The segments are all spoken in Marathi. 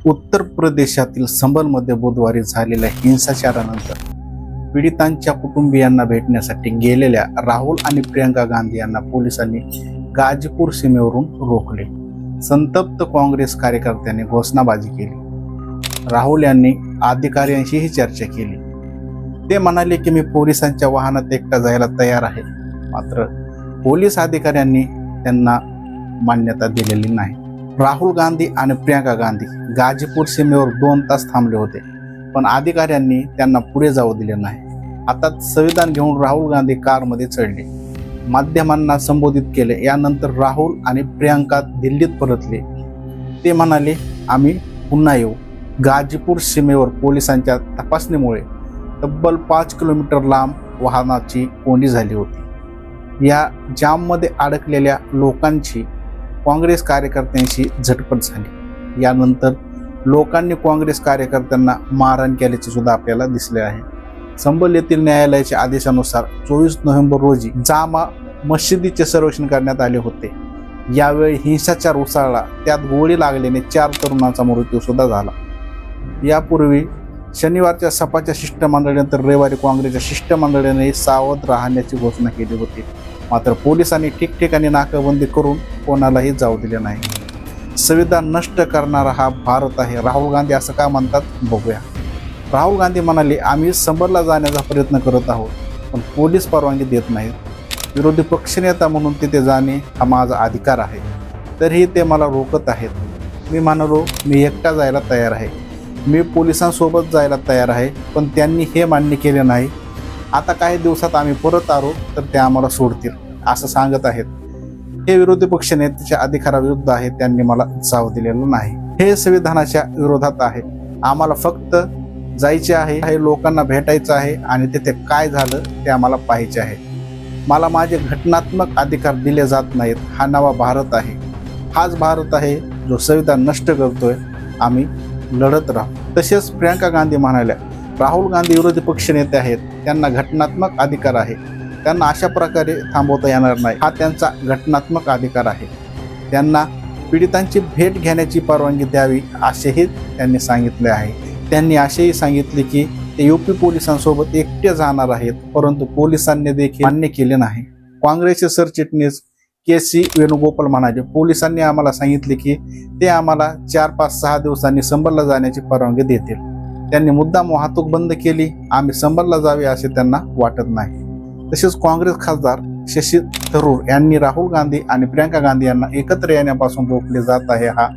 उत्तर प्रदेशातील संभलमध्ये बुधवारी झालेल्या हिंसाचारानंतर पीडितांच्या कुटुंबियांना भेटण्यासाठी गेलेल्या राहुल आणि प्रियंका गांधी यांना पोलिसांनी गाजीपूर सीमेवरून रोखले। संतप्त काँग्रेस कार्यकर्त्यांनी घोषणाबाजी केली। राहुल यांनी अधिकाऱ्यांशीही चर्चा केली। ते म्हणाले की मी पोलिसांच्या वाहनात एकटा जायला तयार आहे, मात्र पोलीस अधिकाऱ्यांनी त्यांना मान्यता दिलेली नाही। राहुल गांधी आणि प्रियंका गांधी गाजीपूर सीमेवर 2 तास थांबले होते, पण अधिकाऱ्यांनी त्यांना पुढे जाऊ दिले नाही। हातात संविधान घेऊन राहुल गांधी कारमध्ये चढले, माध्यमांना संबोधित केले। यानंतर राहुल आणि प्रियंका दिल्लीत परतले। ते म्हणाले, आम्ही पुन्हा येऊ। गाजीपूर सीमेवर पोलिसांच्या तपासणीमुळे तब्बल 5 किलोमीटर लांब वाहनाची कोंडी झाली होती। या जाममध्ये अडकलेल्या लोकांची काँग्रेस कार्यकर्त्यांशी झटपट झाली। यानंतर लोकांनी काँग्रेस कार्यकर्त्यांना मारहाण केल्याचे सुद्धा आपल्याला दिसले आहे। संभल येथील न्यायालयाच्या आदेशानुसार 24 नोव्हेंबर रोजी जामा मशिदीचे सर्वेक्षण करण्यात आले होते। यावेळी हिंसाचार उसळला, त्यात गोळी लागल्याने 4 तरुणांचा मृत्यू सुद्धा झाला। यापूर्वी शनिवारच्या सपाच्या शिष्टमंडळानंतर रविवारी काँग्रेसच्या शिष्टमंडळाने सावध राहण्याची घोषणा केली होती, मात्र पोलिसांनी ठिकठिकाणी नाकाबंदी करून कोणालाही जाऊ दिले नाही। संविधान नष्ट करणारा हा भारत आहे, राहुल गांधी असं का म्हणतात बघूया। राहुल गांधी म्हणाले, आम्ही संभलला जाण्याचा प्रयत्न करत आहोत, पण पोलीस परवानगी देत नाहीत। विरोधी पक्षनेता म्हणून तिथे जाणे हा माझा अधिकार आहे, तरीही ते मला रोखत आहेत। मी म्हणालो, मी एकटा जायला तयार आहे, मी पोलिसांसोबत जायला तयार आहे, पण त्यांनी हे मान्य केले नाही। आता काही दिवसात आम्ही परत आलो तर ते आम्हाला सोडतील असं सांगत आहेत। हे विरोधी पक्षनेत्याच्या अधिकाराविरुद्ध आहे, त्यांनी मला जाऊ दिलेलं नाही। हे संविधानाच्या विरोधात आहे। आम्हाला फक्त जायचे आहे, लोकांना भेटायचं आहे आणि तिथे काय झालं ते आम्हाला पाहायचे आहे। मला माझे घटनात्मक अधिकार दिले जात नाहीत। हा नवा भारत आहे, हाच भारत आहे जो संविधान नष्ट करतोय। आम्ही लढत राहू। तसेच प्रियंका गांधी म्हणाल्या, राहुल गांधी विरोधी पक्षनेते आहेत, त्यांना घटनात्मक अधिकार आहे, त्यांना अशा प्रकारे थांबवता येणार नाही। हा त्यांचा घटनात्मक अधिकार आहे, त्यांना पीडितांची भेट घेण्याची परवानगी द्यावी असेही त्यांनी सांगितले आहे। त्यांनी असेही सांगितले की ते यूपी पोलिसांसोबत एकटे जाणार आहेत, परंतु पोलिसांनी देखील मान्य केले नाही। काँग्रेसचे सरचिटणीस के.सी. वेणुगोपाल म्हणाले, पोलिसांनी आम्हाला सांगितले की ते आम्हाला 4, 5, 6 दिवसांनी संभलला जाण्याची परवानगी देतील। त्यांनी मुद्दाम वाहतूक बंद केली, आम्ही संभलला जावे असे त्यांना वाटत नाही। तसेच काँग्रेस खासदार शशी थरूर यांनी राहुल गांधी आणि प्रियंका गांधी यांना एकत्र येण्यापासून रोखले जात आहे, हा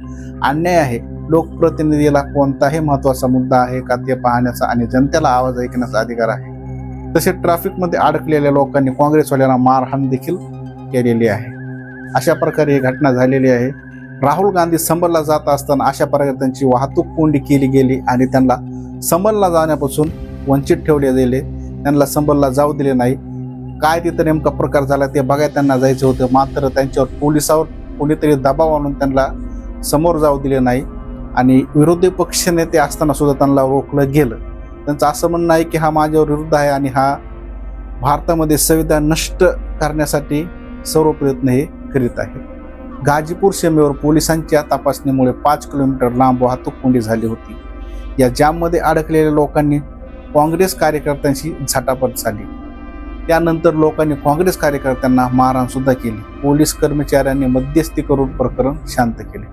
अन्याय आहे। लोकप्रतिनिधीला कोणताही महत्त्वाचा मुद्दा आहे का ते पाहण्याचा आणि जनतेला आवाज ऐकण्याचा अधिकार आहे। तसेच ट्रॅफिकमध्ये अडकलेल्या लोकांनी काँग्रेसवाल्यांना मारहाण देखील केलेली आहे। अशा प्रकारे ही घटना झालेली आहे। राहुल गांधी संभलला जात असताना अशा प्रकारे त्यांची वाहतूक कोंडी केली गेली आणि त्यांना संभलला जाण्यापासून वंचित ठेवले गेले, त्यांना संभलला जाऊ दिले नाही। काय तिथं नेमका प्रकार झाला ते बघायला त्यांना जायचं होतं, मात्र त्यांच्यावर पोलिसावर कोणीतरी दबाव आणून त्यांना समोर जाऊ दिले नाही आणि विरोधी पक्षनेते असताना सुद्धा त्यांना रोखलं गेलं। त्यांचं असं म्हणणं आहे की हा माझ्यावर विरुद्ध आहे आणि हा भारतामध्ये संविधान नष्ट करण्यासाठी सर्व प्रयत्न हे करीत आहे। गाजीपूर सीमेवर पोलिसांच्या तपासणीमुळे 5 किलोमीटर लांब वाहतूक कोंडी झाली होती। या जाममध्ये अडकलेल्या लोकांनी काँग्रेस कार्यकर्त्यांशी झटापट झाली। त्यानंतर लोकांनी काँग्रेस कार्यकर्त्यांना मारहाण सुद्धा केली। पोलीस कर्मचाऱ्यांनी मध्यस्थी करून प्रकरण शांत केले।